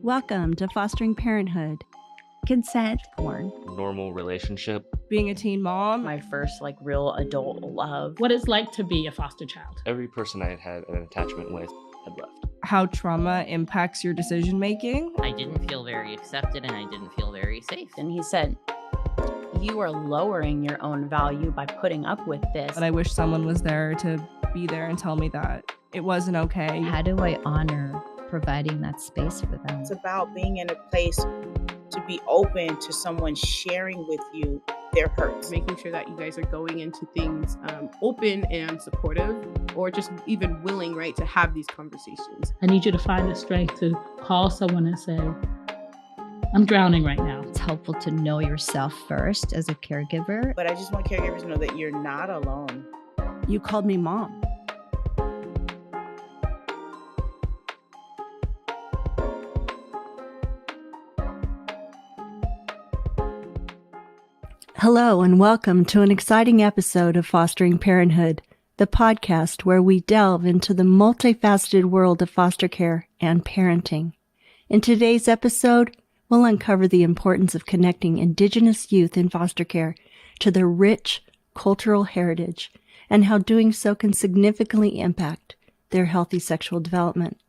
Welcome to Fostering Parenthood. Consent. Porn. Normal relationship. Being a teen mom. My first real adult love. What it's like to be a foster child. Every person I had an attachment with had left. How trauma impacts your decision making. I didn't feel very accepted and I didn't feel very safe. And he said, you are lowering your own value by putting up with this. And I wish someone was there to be there and tell me that it wasn't okay. How do I honor providing that space for them? It's about being in a place to be open to someone sharing with you their hurts. Making sure that you guys are going into things open and supportive, or just even willing, right, to have these conversations. I need you to find the strength to call someone and say, I'm drowning right now. It's helpful to know yourself first as a caregiver. But I just want caregivers to know that you're not alone. You called me mom. Hello and welcome to an exciting episode of Fostering Parenthood, the podcast where we delve into the multifaceted world of foster care and parenting. In today's episode, we'll uncover the importance of connecting Indigenous youth in foster care to their rich cultural heritage and how doing so can significantly impact their healthy sexual development.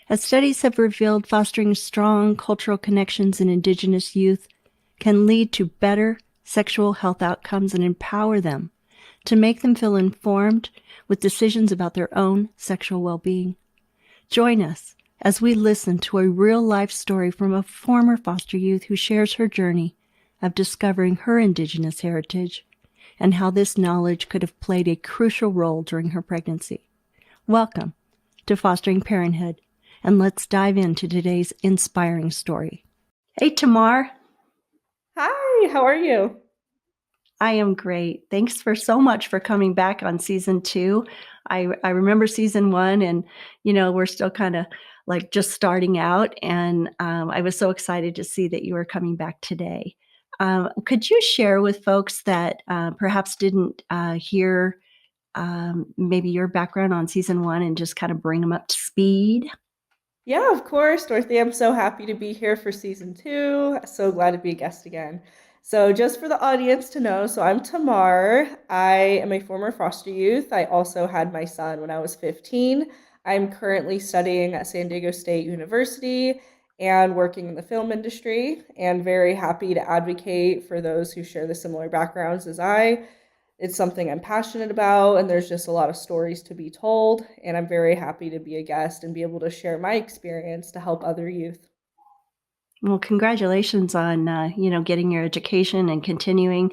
As studies have revealed, fostering strong cultural connections in Indigenous youth can lead to better sexual health outcomes and empower them to make them feel informed with decisions about their own sexual well-being. Join us as we listen to a real-life story from a former foster youth who shares her journey of discovering her Indigenous heritage and how this knowledge could have played a crucial role during her pregnancy. Welcome to Fostering Parenthood, and let's dive into today's inspiring story. Hey, Tamar. Hi, how are you? I am great. Thanks so much for coming back on season 2. I remember season 1 and, we're still kind of just starting out. And I was so excited to see that you were coming back today. Could you share with folks that perhaps didn't hear maybe your background on season 1 and just kind of bring them up to speed? Yeah, of course, Dorothy. I'm so happy to be here for season 2. So glad to be a guest again. So just for the audience to know, so I'm Tamar. I am a former foster youth. I also had my son when I was 15. I'm currently studying at San Diego State University and working in the film industry, and very happy to advocate for those who share the similar backgrounds as I. It's something I'm passionate about, and there's just a lot of stories to be told, and I'm very happy to be a guest and be able to share my experience to help other youth. Well, congratulations on, getting your education and continuing.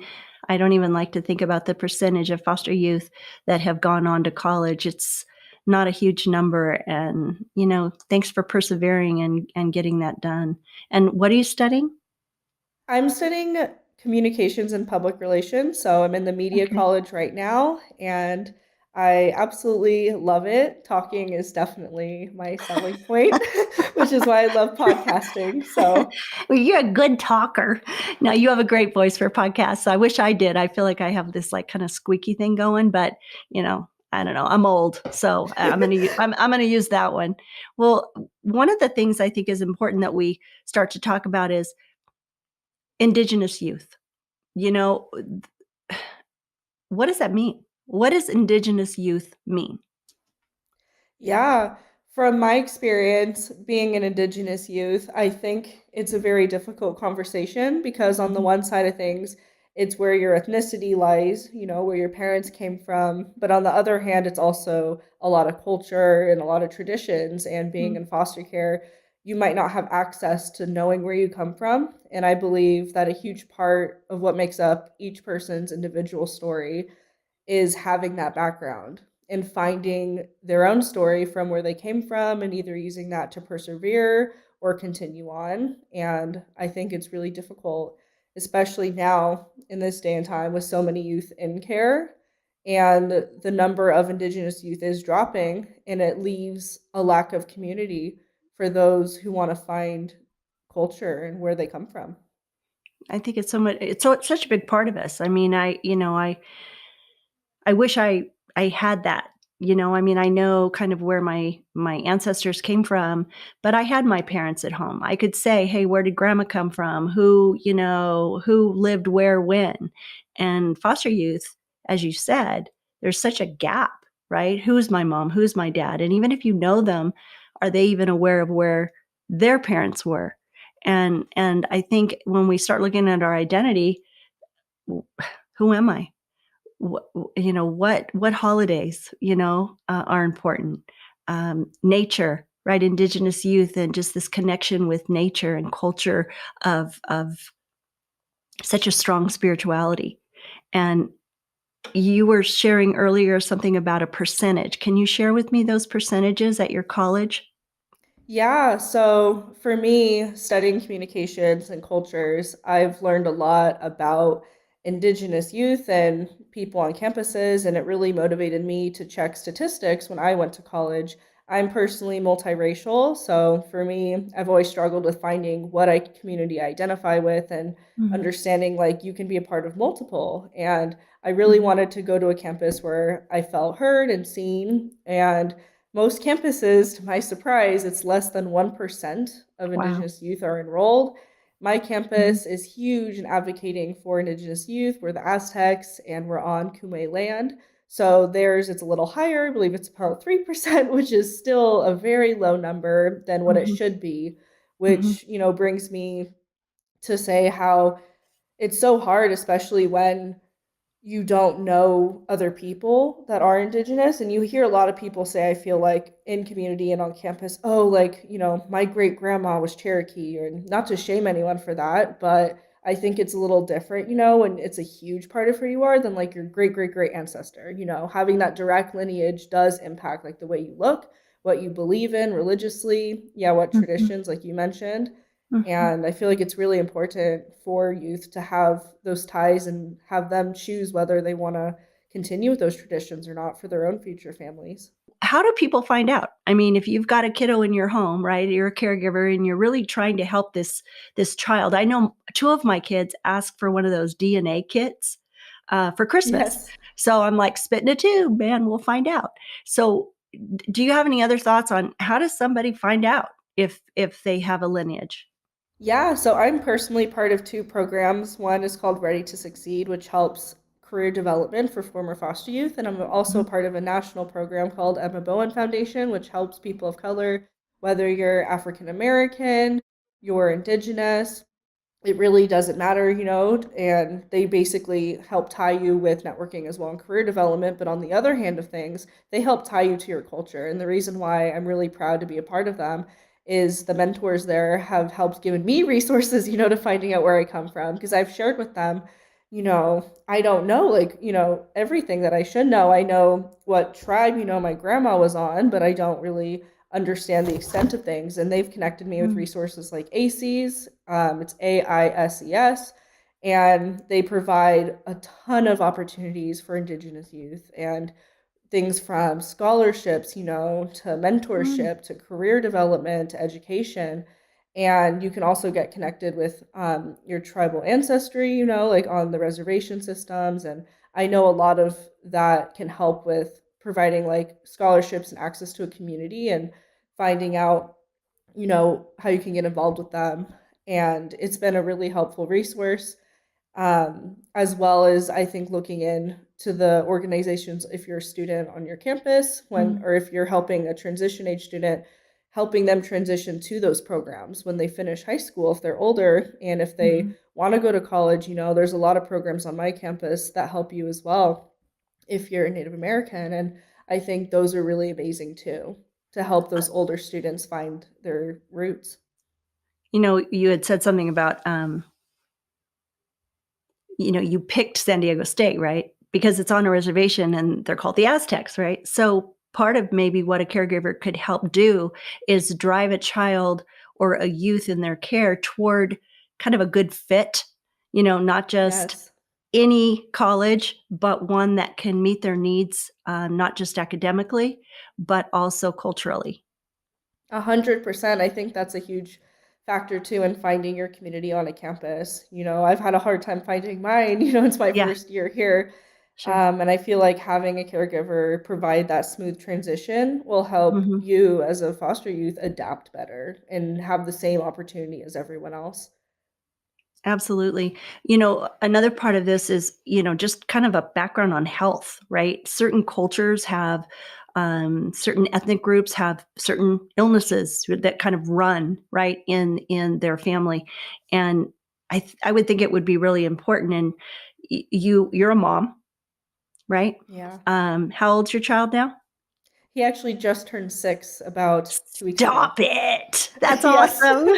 I don't even like to think about the percentage of foster youth that have gone on to college. It's not a huge number, and, thanks for persevering and getting that done. And what are you studying? I'm studying communications and public relations. So I'm in the media college right now, and I absolutely love it. Talking is definitely my selling point, which is why I love podcasting. So, well, you're a good talker. Now, you have a great voice for podcasts. I wish I did. I feel like I have this kind of squeaky thing going, but I don't know. I'm old, so I'm gonna use that one. Well, one of the things I think is important that we start to talk about is Indigenous youth. What does that mean? What does Indigenous youth mean? Yeah, from my experience being an Indigenous youth, I think it's a very difficult conversation because on the one side of things, it's where your ethnicity lies, where your parents came from. But on the other hand, it's also a lot of culture and a lot of traditions. And being in foster care, you might not have access to knowing where you come from. And I believe that a huge part of what makes up each person's individual story is having that background and finding their own story from where they came from and either using that to persevere or continue on. And I think it's really difficult, especially now in this day and time with so many youth in care, and the number of Indigenous youth is dropping, and it leaves a lack of community for those who want to find culture and where they come from. I think it's such a big part of us. I mean, I wish I had that I mean, I know kind of where my ancestors came from, but I had my parents at home. I could say, hey, where did grandma come from? Who lived where when? And foster youth, as you said, there's such a gap, right? Who's my mom? Who's my dad? And even if you know them, are they even aware of where their parents were? And I think when we start looking at our identity, who am I? What holidays, are important. Nature, right? Indigenous youth and just this connection with nature and culture of such a strong spirituality. And you were sharing earlier something about a percentage. Can you share with me those percentages at your college? Yeah, so for me, studying communications and cultures, I've learned a lot about Indigenous youth and people on campuses, and it really motivated me to check statistics when I went to college. I'm personally multiracial, so for me, I've always struggled with finding what community I identify with and Mhm. understanding like you can be a part of multiple. And I really wanted to go to a campus where I felt heard and seen. And most campuses, to my surprise, it's less than 1% of Wow. Indigenous youth are enrolled. My Mhm. campus is huge in advocating for Indigenous youth. We're the Aztecs and we're on Kume land. So theirs, it's a little higher. I believe it's about 3%, which is still a very low number than what it Mhm. should be, Mhm. which, brings me to say how it's so hard, especially when you don't know other people that are Indigenous. And you hear a lot of people say, I feel like in community and on campus, oh, like, my great grandma was Cherokee, or not to shame anyone for that, but I think it's a little different, and it's a huge part of who you are than like your great great great ancestor. Having that direct lineage does impact like the way you look, what you believe in religiously, yeah, what Mhm. traditions, like you mentioned. Mhm. And I feel like it's really important for youth to have those ties and have them choose whether they want to continue with those traditions or not for their own future families. How do people find out? I mean, if you've got a kiddo in your home, right? You're a caregiver and you're really trying to help this child. I know two of my kids asked for one of those DNA kits for Christmas. Yes. So I'm like, spit in a tube, man, we'll find out. So do you have any other thoughts on how does somebody find out if they have a lineage? Yeah, so I'm personally part of two programs. One is called Ready to Succeed, which helps career development for former foster youth. And I'm also Mhm. part of a national program called Emma Bowen Foundation, which helps people of color, whether you're African American, you're Indigenous, it really doesn't matter, and they basically help tie you with networking as well and career development. But on the other hand of things, they help tie you to your culture. And the reason why I'm really proud to be a part of them is the mentors there have helped given me resources, to finding out where I come from. Because I've shared with them, I don't know, like, everything that I should know. I know what tribe, my grandma was on, but I don't really understand the extent of things. And they've connected me with Mm. resources like ACES, it's AISES, and they provide a ton of opportunities for Indigenous youth and things from scholarships, to Mm. mentorship, to career development, to education. And you can also get connected with your tribal ancestry, like on the reservation systems. And I know a lot of that can help with providing like scholarships and access to a community and finding out, how you can get involved with them. And it's been a really helpful resource, as well as I think looking in to the organizations if you're a student on your campus Mm. or if you're helping a transition age student, helping them transition to those programs when they finish high school if they're older, and if they Mhm. want to go to college, there's a lot of programs on my campus that help you as well if you're a Native American. And I think those are really amazing too, to help those older students find their roots. You had said something about you picked San Diego State, right? Because it's on a reservation and they're called the Aztecs, right? So part of maybe what a caregiver could help do is drive a child or a youth in their care toward kind of a good fit, not just Yes. any college, but one that can meet their needs, not just academically, but also culturally. 100%. I think that's a huge factor too in finding your community on a campus. I've had a hard time finding mine, it's my Yeah. first year here. Sure. And I feel like having a caregiver provide that smooth transition will help Hmm. you as a foster youth adapt better and have the same opportunity as everyone else. Absolutely. Another part of this is, just kind of a background on health, right? Certain cultures have, certain ethnic groups have certain illnesses that kind of run right in their family, and I would think it would be really important. And you're a mom, right? Yeah. How old's your child now? He actually just turned 6 about 2 weeks ago. Stop it. That's Yes. awesome.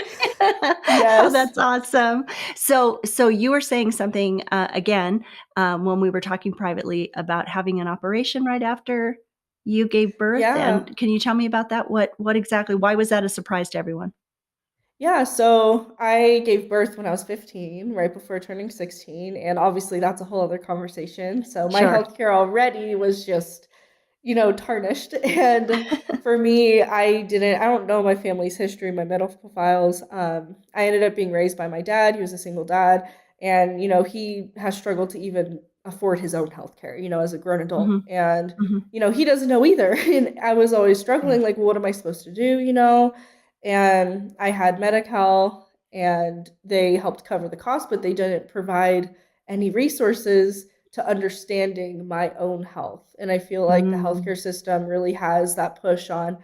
Oh, Yes. that's awesome. So you were saying something, again, when we were talking privately about having an operation right after you gave birth, Yeah. and can you tell me about that? What exactly, why was that a surprise to everyone? Yeah, so I gave birth when I was 15, right before turning 16, and obviously that's a whole other conversation. So my Sure. healthcare already was just, tarnished. And for me, I don't know my family's history, my medical files. I ended up being raised by my dad. He was a single dad, and he has struggled to even afford his own healthcare, as a grown adult. Mhm. And Mhm. he doesn't know either. And I was always Yeah. struggling, like, well, what am I supposed to do? And I had Medi-Cal, and they helped cover the cost, but they didn't provide any resources to understanding my own health. And I feel like the Mm. healthcare system really has that push on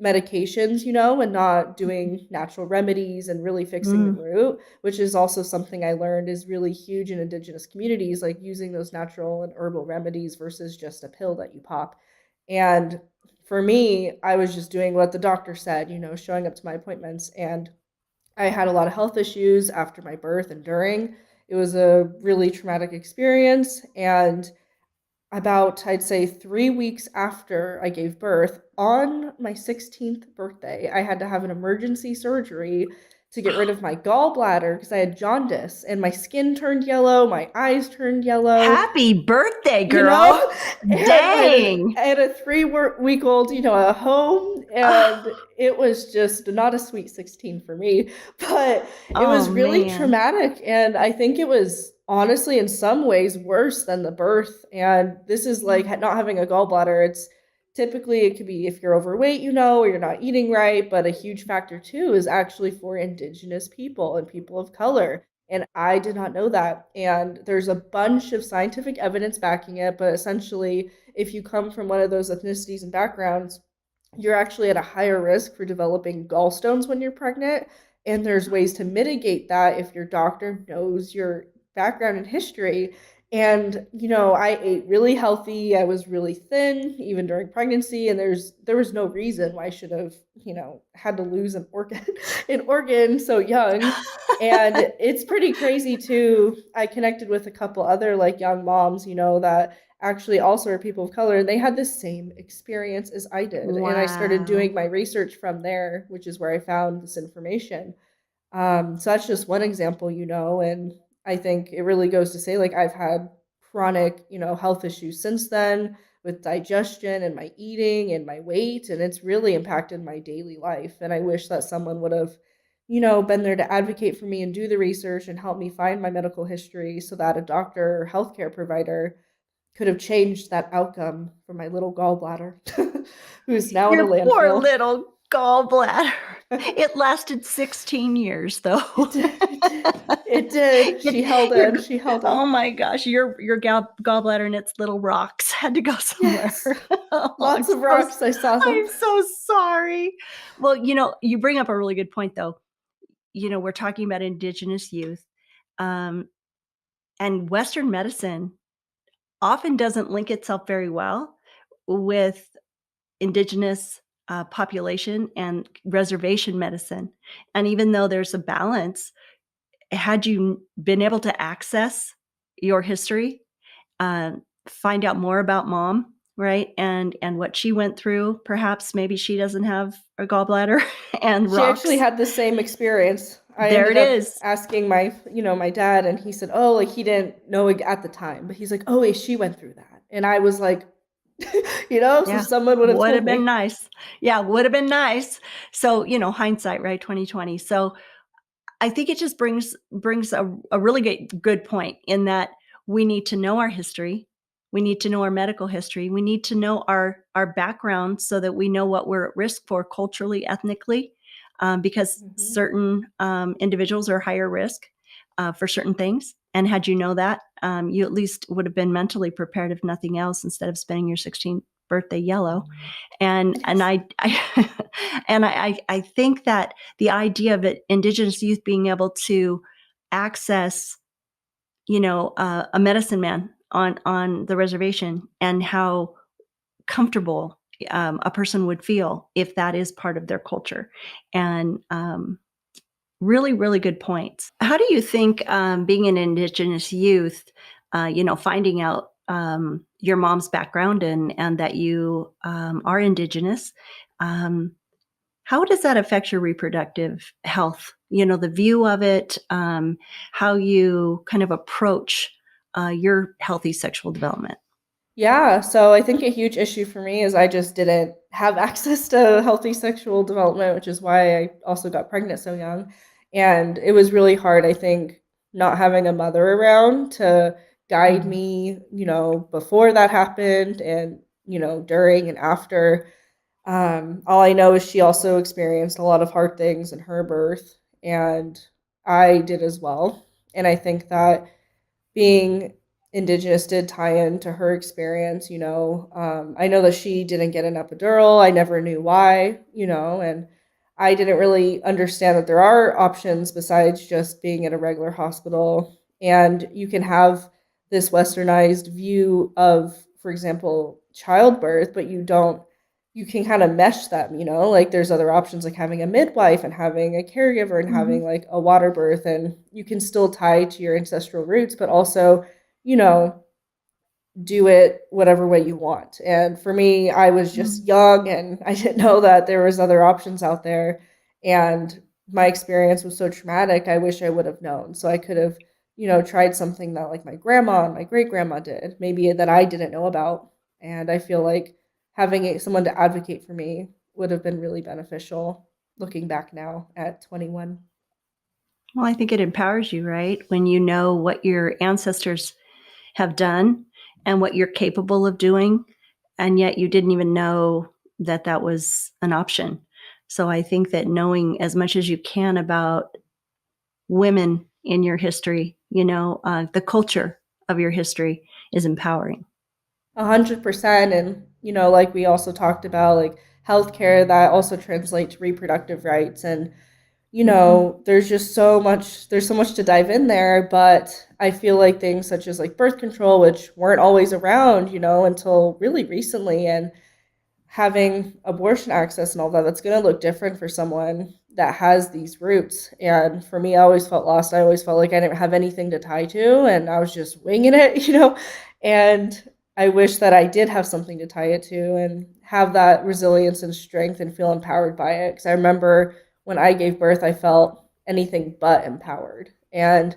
medications, and not doing natural remedies and really fixing the Mm. root, which is also something I learned is really huge in Indigenous communities, like using those natural and herbal remedies versus just a pill that you pop. And for me, I was just doing what the doctor said, showing up to my appointments. And I had a lot of health issues after my birth and during. It was a really traumatic experience. And about, I'd say, 3 weeks after I gave birth, on my 16th birthday, I had to have an emergency surgery to get rid of my gallbladder because I had jaundice and my skin turned yellow, my eyes turned yellow. Happy birthday, You girl. know? And Dang. I had a 3-week old, at home, and it was just not a sweet 16 for me, but it Oh, was really man. traumatic, and I think it was honestly in some ways worse than the birth. And this is like not having a gallbladder. It's typically it could be if you're overweight, or you're not eating right, but a huge factor too is actually for Indigenous people and people of color. And I did not know that. And there's a bunch of scientific evidence backing it. But essentially, if you come from one of those ethnicities and backgrounds, you're actually at a higher risk for developing gallstones when you're pregnant. And there's ways to mitigate that if your doctor knows your background and history. And, I ate really healthy. I was really thin, even during pregnancy. And there was no reason why I should have, had to lose an organ, an organ so young. And it's pretty crazy too. I connected with a couple other like young moms, that actually also are people of color, and they had the same experience as I did. And I started Wow. doing my research from there, which is where I found this information. So that's just one example, and I think it really goes to say, like, I've had chronic, health issues since then with digestion and my eating and my weight, and it's really impacted my daily life. And I wish that someone would have, been there to advocate for me and do the research and help me find my medical history so that a doctor or healthcare provider could have changed that outcome for my little gallbladder, who's now in a Your poor landfill. little gallbladder. It lasted 16 years, though. It did. It did. It did. She held Your in. She held Oh in. my gosh, your gallbladder and its little rocks had to go somewhere. Yes. Oh, Lots of rocks. I saw them. I'm so sorry. Well, you bring up a really good point, though. We're talking about Indigenous youth, um, and Western medicine often doesn't link itself very well with Indigenous population and reservation medicine. And even though there's a balance, had you been able to access your history, find out more about mom, right? And what she went through, perhaps maybe she doesn't have a gallbladder and She actually rocks. had the same experience. I There ended it up is. asking my dad, and he said, "Oh, like he didn't know at the time, but he's like, oh, wait, she went through that." And I was like, so Yeah. someone would have Would told have been me. nice. Yeah, would have been nice. So, hindsight, right? 2020. So I think it just brings a really good point in that we need to know our history. We need to know our medical history. We need to know our background so that we know what we're at risk for culturally, ethnically, because certain individuals are higher risk for certain things. And had you know that, you at least would have been mentally prepared, if nothing else, instead of spending your 16th birthday yellow. And I and I think that the idea of it, Indigenous youth being able to access, a medicine man on the reservation, and how comfortable a person would feel if that is part of their culture. And really, really good points. How do you think being an Indigenous youth, finding out your mom's background and that you are Indigenous, how does that affect your reproductive health? The view of it, how you kind of approach your healthy sexual development. Yeah, so I think a huge issue for me is I just didn't have access to healthy sexual development, which is why I also got pregnant so young. And it was really hard, I think, not having a mother around to guide me, before that happened and, during and after. All I know is she also experienced a lot of hard things in her birth, and I did as well. And I think that being Indigenous did tie into her experience. I know that she didn't get an epidural. I never knew why, and I didn't really understand that there are options besides just being at a regular hospital. And you can have this westernized view of, for example, childbirth, but you can kind of mesh them, like there's other options like having a midwife and having a caregiver and having like a water birth, and you can still tie to your ancestral roots, but also, do it whatever way you want. And for me, I was just young and I didn't know that there was other options out there. And my experience was so traumatic. I wish I would have known. So I could have, tried something that like my grandma and my great grandma did, maybe that I didn't know about. And I feel like having someone to advocate for me would have been really beneficial looking back now at 21. Well, I think it empowers you, right? When you know what your ancestors have done and what you're capable of doing, and yet you didn't even know that that was an option. So I think that knowing as much as you can about women in your history, the culture of your history, is empowering. 100%. And, like we also talked about, like healthcare, that also translates to reproductive rights. And, there's so much to dive in there. But I feel like things such as like birth control, which weren't always around, until really recently, and having abortion access and all that, that's going to look different for someone that has these roots. And for me, I always felt lost. I always felt like I didn't have anything to tie to, and I was just winging it, and I wish that I did have something to tie it to and have that resilience and strength and feel empowered by it. Because I remember when I gave birth, I felt anything but empowered. And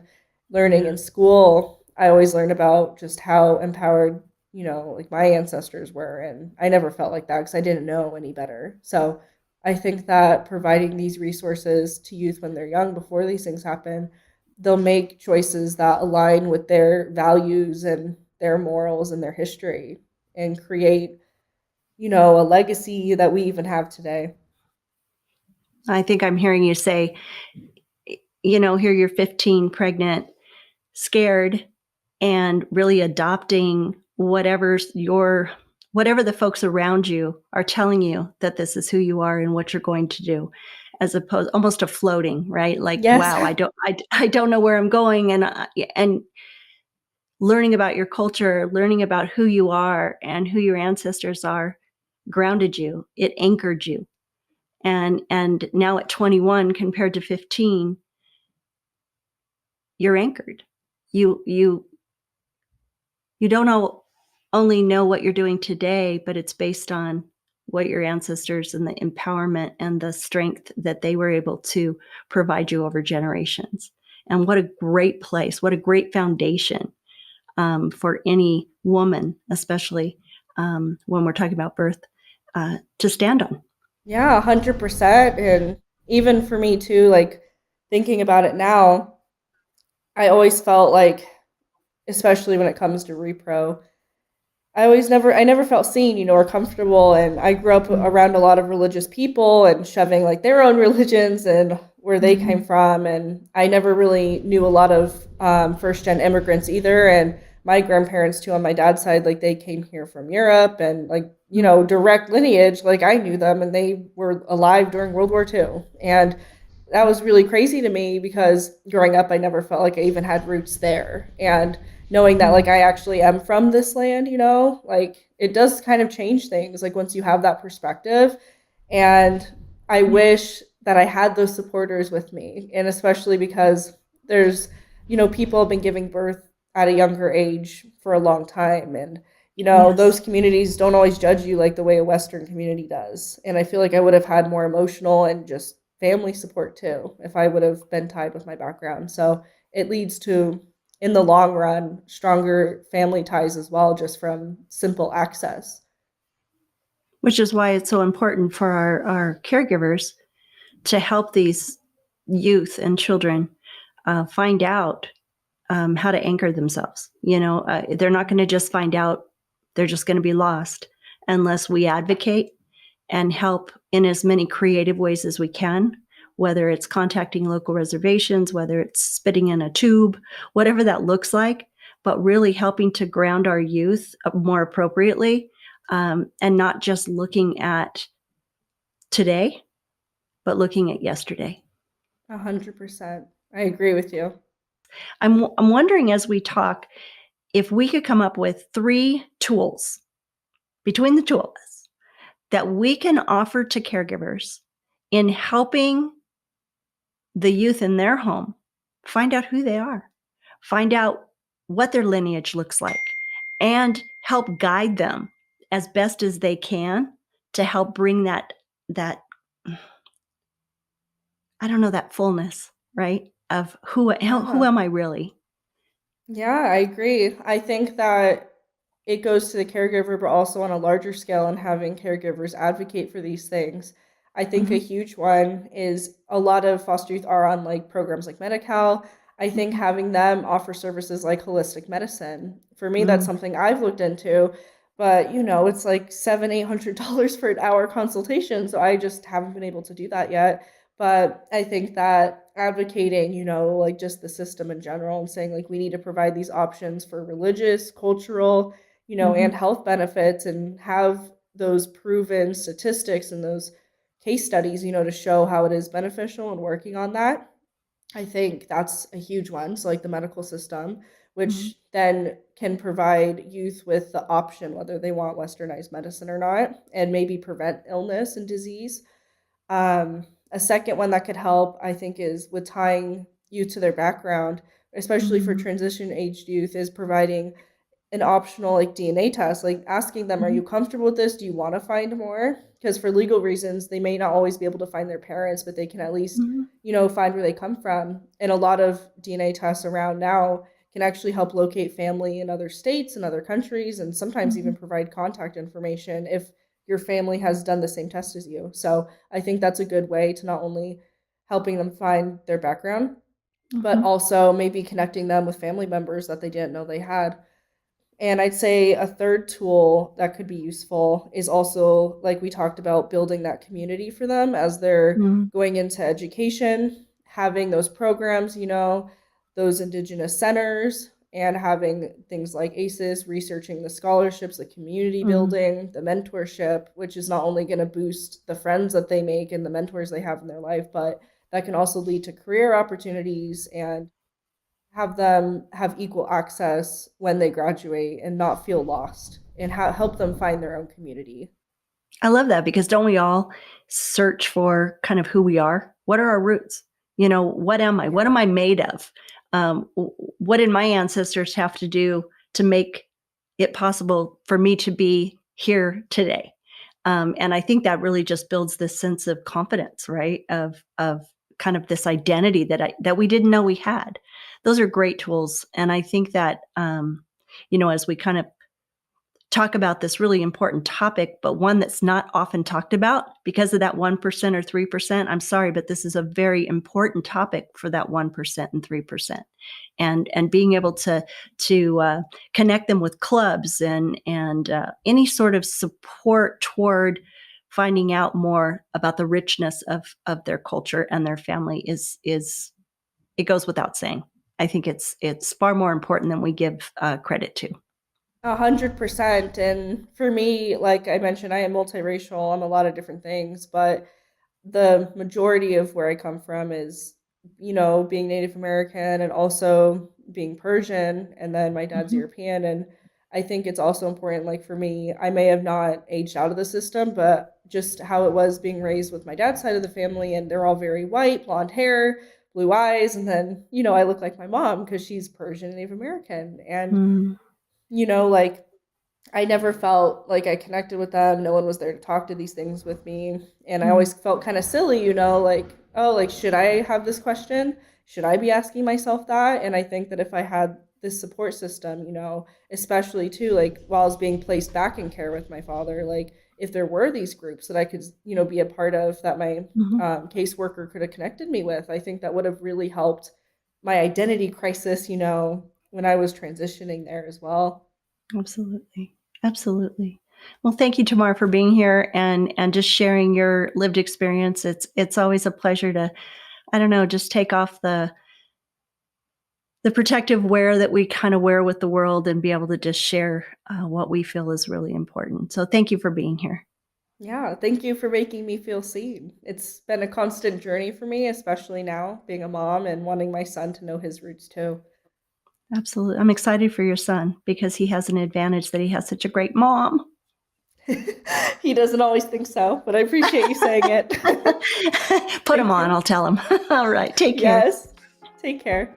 learning in school, I always learned about just how empowered, like my ancestors were. And I never felt like that because I didn't know any better. So I think that providing these resources to youth when they're young, before these things happen, they'll make choices that align with their values and their morals and their history, and create, a legacy that we even have today. I think I'm hearing you say, here you're 15, pregnant, scared, and really adopting whatever the folks around you are telling you that this is who you are and what you're going to do, as opposed almost to floating, right? Like, Yes. wow, I don't know where I'm going. And learning about your culture, learning about who you are and who your ancestors are, grounded you. It anchored you. And now at 21 compared to 15, you're anchored. You don't only know what you're doing today, but it's based on what your ancestors and the empowerment and the strength that they were able to provide you over generations. And what a great place, what a great foundation for any woman, especially when we're talking about birth, to stand on. Yeah, 100%. And even for me too, like thinking about it now, I always felt like, especially when it comes to repro, I never felt seen, or comfortable. And I grew up around a lot of religious people and shoving like their own religions and where they came from. And I never really knew a lot of first gen immigrants either. And my grandparents too, on my dad's side, like they came here from Europe and like, direct lineage, like I knew them and they were alive during World War II. And that was really crazy to me because growing up, I never felt like I even had roots there. And knowing that like I actually am from this land, like it does kind of change things like once you have that perspective. And I wish that I had those supporters with me. And especially because there's, people have been giving birth at a younger age for a long time. And, those communities don't always judge you like the way a Western community does. And I feel like I would have had more emotional and just family support too if I would have been tied with my background. So it leads to, in the long run, stronger family ties as well, just from simple access. Which is why it's so important for our caregivers to help these youth and children find out how to anchor themselves. They're not going to just find out, they're just going to be lost unless we advocate and help in as many creative ways as we can, whether it's contacting local reservations, whether it's spitting in a tube, whatever that looks like, but really helping to ground our youth more appropriately, and not just looking at today, but looking at yesterday. 100%. I agree with you. I'm wondering as we talk, if we could come up with 3 tools between the two of us that we can offer to caregivers in helping the youth in their home find out who they are, find out what their lineage looks like, and help guide them as best as they can to help bring that I don't know, that fullness, right? Of who am I really? Yeah, I agree. I think that it goes to the caregiver, but also on a larger scale and having caregivers advocate for these things. I think a huge one is a lot of foster youth are on like programs like Medi-Cal. I think having them offer services like holistic medicine. For me, that's something I've looked into, but it's like $700-800 for an hour consultation. So I just haven't been able to do that yet. But I think that advocating, like just the system in general and saying like we need to provide these options for religious, cultural, and health benefits and have those proven statistics and those case studies, to show how it is beneficial and working on that. I think that's a huge one. So like the medical system, which then can provide youth with the option whether they want westernized medicine or not and maybe prevent illness and disease. A second one that could help, I think, is with tying youth to their background, especially for transition aged youth, is providing an optional like DNA test, like asking them, are you comfortable with this? Do you want to find more? Because for legal reasons, they may not always be able to find their parents, but they can at least, find where they come from. And a lot of DNA tests around now can actually help locate family in other states and other countries, and sometimes even provide contact information if your family has done the same test as you. So I think that's a good way to not only helping them find their background, but also maybe connecting them with family members that they didn't know they had. And I'd say a third tool that could be useful is also, like we talked about, building that community for them as they're going into education, having those programs, those Indigenous centers, and having things like ACES, researching the scholarships, the community building, the mentorship, which is not only going to boost the friends that they make and the mentors they have in their life, but that can also lead to career opportunities and have them have equal access when they graduate and not feel lost and help them find their own community. I love that because don't we all search for kind of who we are? What are our roots? What am I? What am I made of? What did my ancestors have to do to make it possible for me to be here today? And I think that really just builds this sense of confidence, right? Of kind of this identity that we didn't know we had. Those are great tools. And I think that, as we kind of talk about this really important topic, but one that's not often talked about because of that 1% or 3%. I'm sorry, but this is a very important topic for that 1% and 3%. And being able to connect them with clubs and any sort of support toward finding out more about the richness of their culture and their family is it goes without saying. I think it's far more important than we give credit to. 100%. And for me, like I mentioned, I am multiracial. I'm a lot of different things, but the majority of where I come from is, being Native American and also being Persian. And then my dad's European. And I think it's also important, like for me, I may have not aged out of the system, but just how it was being raised with my dad's side of the family. And they're all very white, blonde hair, blue eyes. And then, I look like my mom because she's Persian and Native American. And like I never felt like I connected with them. No one was there to talk to these things with me. And I always felt kind of silly, like, oh, like, should I have this question? Should I be asking myself that? And I think that if I had this support system, especially too, like while I was being placed back in care with my father, like if there were these groups that I could, be a part of that my caseworker could have connected me with, I think that would have really helped my identity crisis, when I was transitioning there as well. Absolutely. Absolutely. Well, thank you, Tamar, for being here and just sharing your lived experience. It's always a pleasure to, I don't know, just take off the protective wear that we kind of wear with the world and be able to just share what we feel is really important. So thank you for being here. Yeah, thank you for making me feel seen. It's been a constant journey for me, especially now being a mom and wanting my son to know his roots too. Absolutely. I'm excited for your son because he has an advantage that he has such a great mom. He doesn't always think so, but I appreciate you saying it. Put him on, I'll tell him. All right. Take care. Yes. Take care.